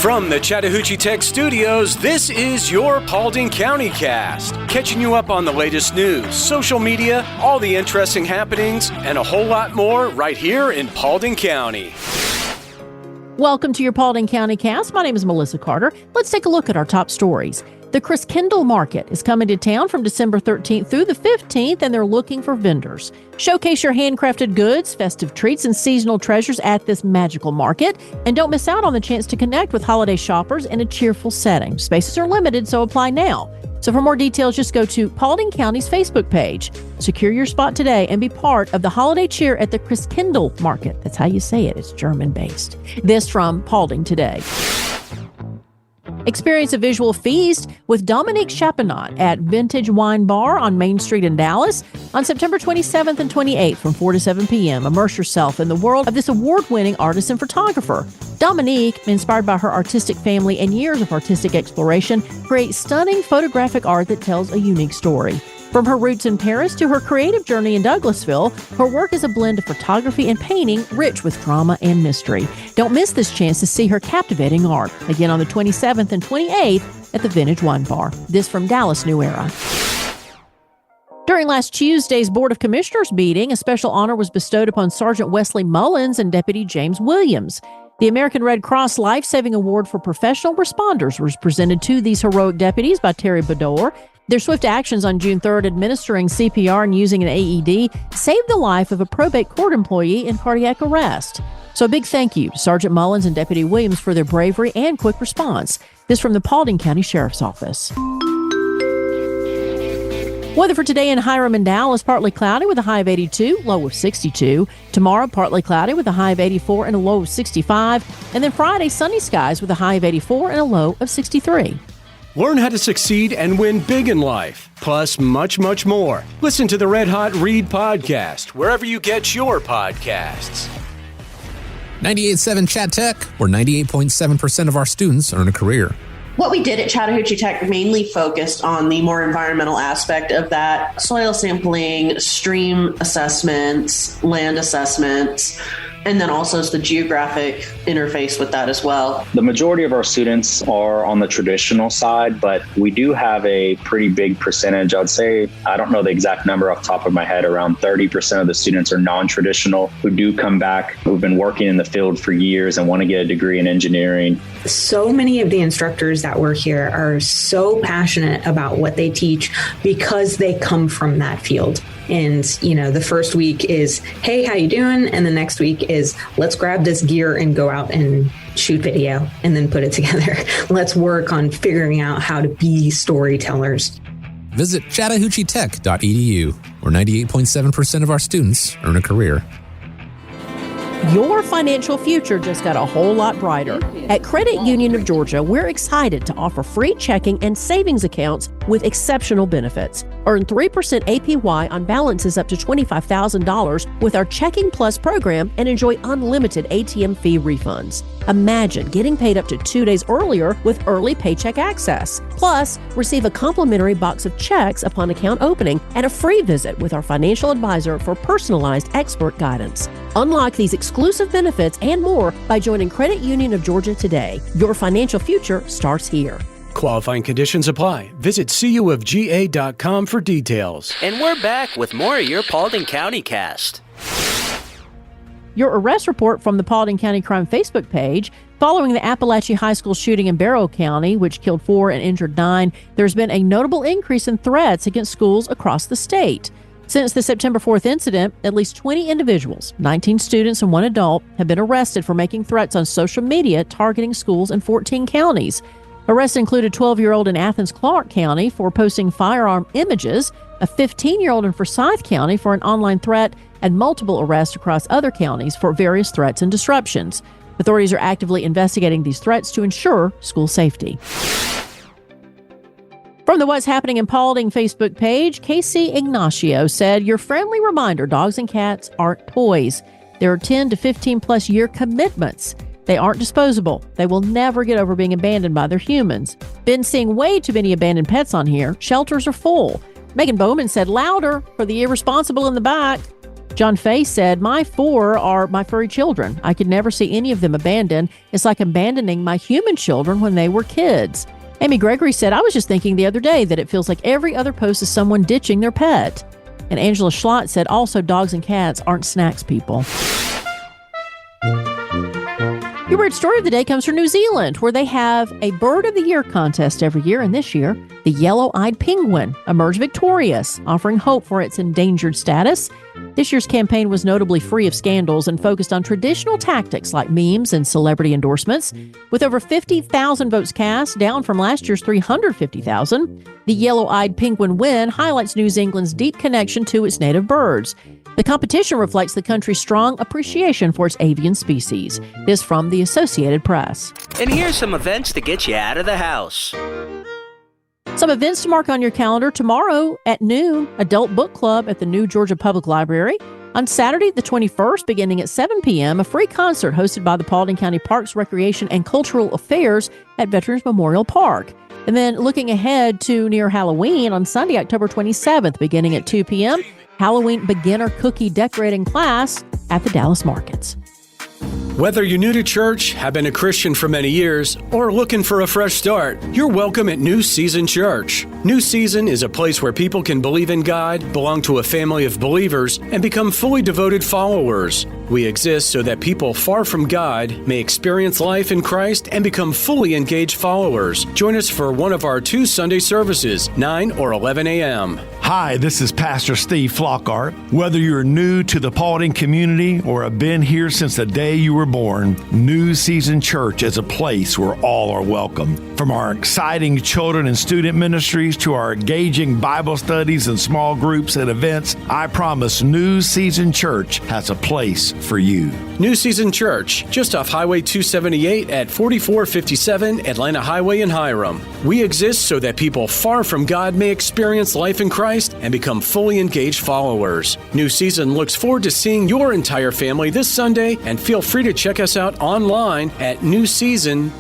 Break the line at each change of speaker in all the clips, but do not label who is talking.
From the Chattahoochee Tech Studios, this is your Paulding County Cast, catching you up on the latest news, social media, all the interesting happenings, and a whole lot more right here in Paulding County.
Welcome to your Paulding County Cast. My name is Melissa Carter. Let's take a look at our top stories. The Christkindl Market is coming to town from December 13th through the 15th, and they're looking for vendors. Showcase your handcrafted goods, festive treats, and seasonal treasures at this magical market. And don't miss out on the chance to connect with holiday shoppers in a cheerful setting. Spaces are limited, so apply now. So for more details, just go to Paulding County's Facebook page. Secure your spot today and be part of the holiday cheer at the Christkindl Market. That's how you say it. It's German-based. This from Paulding Today. Experience a visual feast with Dominique Chaponot at Vintage Wine Bar on Main Street in Dallas on September 27th and 28th from 4 to 7 p.m. Immerse yourself in the world of this award-winning artist and photographer. Dominique, inspired by her artistic family and years of artistic exploration, creates stunning photographic art that tells a unique story. From her roots in Paris to her creative journey in Douglasville, her work is a blend of photography and painting, rich with drama and mystery. Don't miss this chance to see her captivating art. Again on the 27th and 28th at the Vintage Wine Bar. This from Dallas New Era. During last Tuesday's Board of Commissioners meeting, a special honor was bestowed upon Sergeant Wesley Mullins and Deputy James Williams. The American Red Cross Life-Saving Award for Professional Responders was presented to these heroic deputies by Terry Bedore. Their swift actions on June 3rd, administering CPR and using an AED, saved the life of a probate court employee in cardiac arrest. So a big thank you to Sergeant Mullins and Deputy Williams for their bravery and quick response. This from the Paulding County Sheriff's Office. Weather for today in Hiram and Dallas, partly cloudy with a high of 82, low of 62. Tomorrow, partly cloudy with a high of 84 and a low of 65. And then Friday, sunny skies with a high of 84 and a low of 63.
Learn how to succeed and win big in life, plus much, much more. Listen to the Red Hot Read podcast, wherever you get your podcasts.
98.7 Chat Tech, where 98.7% of our students earn a career.
What we did at Chattahoochee Tech mainly focused on the more environmental aspect of that: soil sampling, stream assessments, land assessments, and then also the geographic interface with that as well.
The majority of our students are on the traditional side, but we do have a pretty big percentage. I'd say, I don't know the exact number off the top of my head, around 30% of the students are non-traditional who do come back, who've been working in the field for years and want to get a degree in engineering.
So many of the instructors that work here are so passionate about what they teach because they come from that field. And, the first week is, hey, how you doing? And the next week is, let's grab this gear and go out and shoot video and then put it together. Let's work on figuring out how to be storytellers.
Visit chattahoocheetech.edu, where 98.7% of our students earn a career.
Your financial future just got a whole lot brighter. At Credit Union of Georgia, we're excited to offer free checking and savings accounts with exceptional benefits. Earn 3% APY on balances up to $25,000 with our Checking Plus program and enjoy unlimited ATM fee refunds. Imagine getting paid up to 2 days earlier with early paycheck access. Plus, receive a complimentary box of checks upon account opening and a free visit with our financial advisor for personalized expert guidance. Unlock these exclusive benefits and more by joining Credit Union of Georgia today. Your financial future starts here.
Qualifying conditions apply. Visit cuofga.com for details.
And we're back with more of your Paulding County Cast.
Your arrest report from the Paulding County Crime Facebook page. Following the Appalachia High School shooting in Barrow County, which killed 4 and injured 9, there's been a notable increase in threats against schools across the state. Since the September 4th incident, at least 20 individuals, 19 students and 1 adult, have been arrested for making threats on social media targeting schools in 14 counties. Arrests include a 12-year-old in Athens-Clarke County for posting firearm images, a 15-year-old in Forsyth County for an online threat, and multiple arrests across other counties for various threats and disruptions. Authorities are actively investigating these threats to ensure school safety. From the What's Happening in Paulding Facebook page, Casey Ignacio said, your friendly reminder, dogs and cats aren't toys. There are 10 to 15 plus year commitments. They aren't disposable. They will never get over being abandoned by their humans. Been seeing way too many abandoned pets on here. Shelters are full. Megan Bowman said, louder for the irresponsible in the back. John Fay said, "My 4 are my furry children. I could never see any of them abandoned. It's like abandoning my human children when they were kids." Amy Gregory said, "I was just thinking the other day that it feels like every other post is someone ditching their pet." And Angela Schlott said, "Also, dogs and cats aren't snacks people." Your weird story of the day comes from New Zealand, where they have a Bird of the Year contest every year. And this year, the yellow-eyed penguin emerged victorious, offering hope for its endangered status. This year's campaign was notably free of scandals and focused on traditional tactics like memes and celebrity endorsements. With over 50,000 votes cast, down from last year's 350,000, the yellow-eyed penguin win highlights New Zealand's deep connection to its native birds. The competition reflects the country's strong appreciation for its avian species. This from the Associated Press.
And here's some events to get you out of the house.
Some events to mark on your calendar. Tomorrow at noon, Adult Book Club at the New Georgia Public Library. On Saturday, the 21st, beginning at 7 p.m., a free concert hosted by the Paulding County Parks, Recreation, and Cultural Affairs at Veterans Memorial Park. And then looking ahead to near Halloween, on Sunday, October 27th, beginning at 2 p.m., Halloween beginner cookie decorating class at the Dallas Markets.
Whether you're new to church, have been a Christian for many years, or looking for a fresh start, you're welcome at New Season Church. New Season is a place where people can believe in God, belong to a family of believers, and become fully devoted followers. We exist so that people far from God may experience life in Christ and become fully engaged followers. Join us for one of our 2 Sunday services, 9 or 11 a.m.
Hi, this is Pastor Steve Flockhart. Whether you're new to the Paulding community or have been here since the day you were born, New Season Church is a place where all are welcome. From our exciting children and student ministries to our engaging Bible studies and small groups and events, I promise New Season Church has a place for you.
New Season Church, just off Highway 278 at 4457 Atlanta Highway in Hiram. We exist so that people far from God may experience life in Christ and become fully engaged followers. New Season looks forward to seeing your entire family this Sunday, and feel free to check us out online at newseason.cc.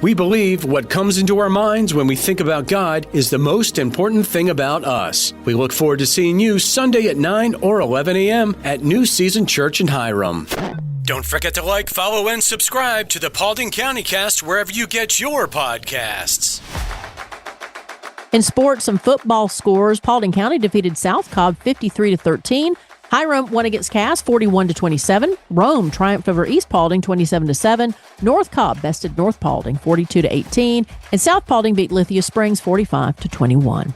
We believe what comes into our minds when we think about God is the most important thing about us. We look forward to seeing you Sunday at 9 or 11 a.m. at New Season Church in Hiram. Don't forget to like, follow, and subscribe to the Paulding County Cast wherever you get your podcasts.
In sports, some football scores. Paulding County defeated South Cobb 53-13. Hiram won against Cass 41-27. Rome triumphed over East Paulding 27-7. North Cobb bested North Paulding 42-18. And South Paulding beat Lithia Springs 45-21.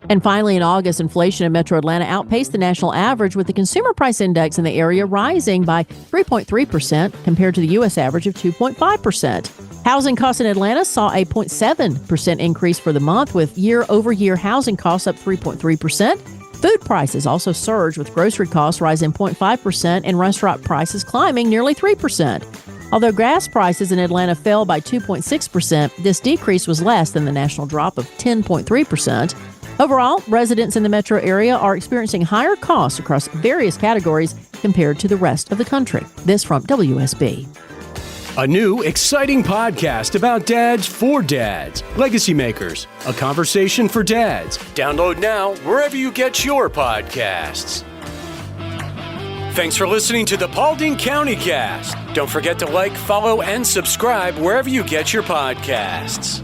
And finally, in August, inflation in Metro Atlanta outpaced the national average, with the consumer price index in the area rising by 3.3% compared to the U.S. average of 2.5%. Housing costs in Atlanta saw a 0.7% increase for the month, with year-over-year housing costs up 3.3%. Food prices also surged, with grocery costs rising 0.5% and restaurant prices climbing nearly 3%. Although gas prices in Atlanta fell by 2.6%, this decrease was less than the national drop of 10.3%. Overall, residents in the metro area are experiencing higher costs across various categories compared to the rest of the country. This from WSB.
A new, exciting podcast about dads for dads. Legacy Makers, a conversation for dads. Download now wherever you get your podcasts. Thanks for listening to the Paulding County Cast. Don't forget to like, follow, and subscribe wherever you get your podcasts.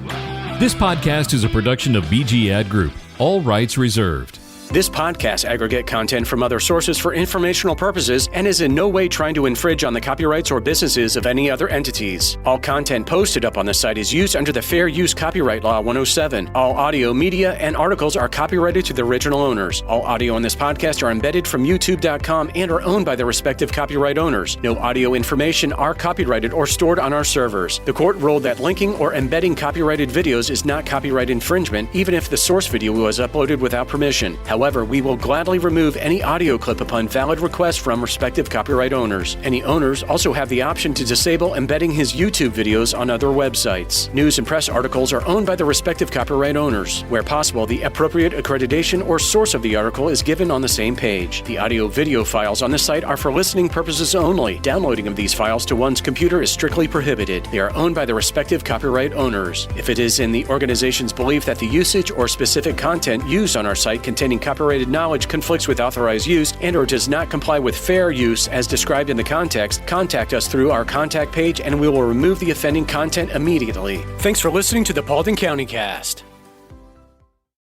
This podcast is a production of BG Ad Group. All rights reserved.
This podcast aggregate content from other sources for informational purposes and is in no way trying to infringe on the copyrights or businesses of any other entities. All content posted up on the site is used under the Fair Use Copyright Law 107. All audio, media, and articles are copyrighted to the original owners. All audio on this podcast are embedded from YouTube.com and are owned by the respective copyright owners. No audio information are copyrighted or stored on our servers. The court ruled that linking or embedding copyrighted videos is not copyright infringement, even if the source video was uploaded without permission. However, we will gladly remove any audio clip upon valid request from respective copyright owners. Any owners also have the option to disable embedding his YouTube videos on other websites. News and press articles are owned by the respective copyright owners. Where possible, the appropriate accreditation or source of the article is given on the same page. The audio-video files on the site are for listening purposes only. Downloading of these files to one's computer is strictly prohibited. They are owned by the respective copyright owners. If it is in the organization's belief that the usage or specific content used on our site containing copyrighted knowledge conflicts with authorized use and or does not comply with fair use as described in the context, contact us through our contact page and we will remove the offending content immediately. Thanks for listening to the Paulding County Cast.